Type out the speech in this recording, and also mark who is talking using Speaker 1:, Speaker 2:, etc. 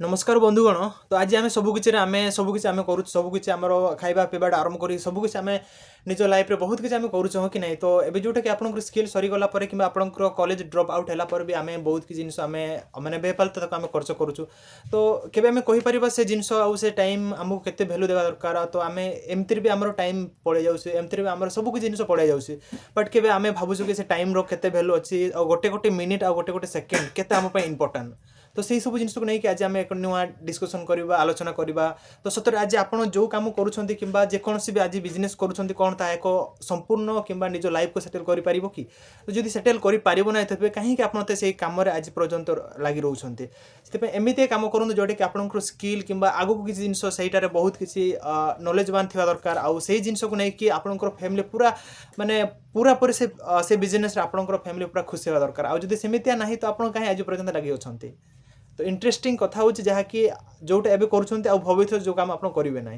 Speaker 1: नमस्कार बंधुगण। तो आज आम सबकि आम सबकि आम करूँ सबकि आम खाଇବା पीवा आरंभ कर सबकि आम निज लाइफ रे बहुत किसी आम करूँ कि नहीं। तो ये जोटा कि आप स्किल सरीगला कि आपंकर कॉलेज ड्रॉप आउट है भी आम बहुत किसी जिन आम मैंने बेपालता तक आम खर्च करुँ। तो केवे आम कहीपर से जिन से टाइम आमको केते भैल्यू देवा दरकार। तो आम एमती भी आम टाइम पड़े जाऊँ एमती भी आम सब किसी जिन पड़े जाऊँ। बट केवे आम भावुँ कि से टाइम केते भैल्यू अच्छी गोटे गोटे मिनिट आ गोटे गोटे सेकेंड केते आम इंपोर्टाट। तो से सब जिन को लेकिन आज आम एक नुआ डिस्कसन करवा आलोचना करवा। तो सतरे आज आप जो कम करुँच कि जेकोसी भी आज बिजनेस करुँच कौन ता एक संपूर्ण कि निज लाइफ को सेटल कर कि तो जब सेटल करना तेज कहीं आप कम आज पर्यंत लगी रोचे। एमती काम करूँ जोटा कि आप स्किल कि आगू किसी जिन सहीटार बहुत किसी नॉलेजवान थी दरकार आउ से जिन को लेकिन आपंकर फैमिली पूरा माने पूरा पूरी से बिजनेस आपंकर फैमिली पूरा खुशी होगा दरकार। आउ जब सेमतिया ना तो आप कहीं आज पर्यंत लगी अच्छा। तो इंटरेस्टिंग कथा हूँ जहाँकि जोटा एवं करुँच भविष्य जो काम आप करेंगे ना।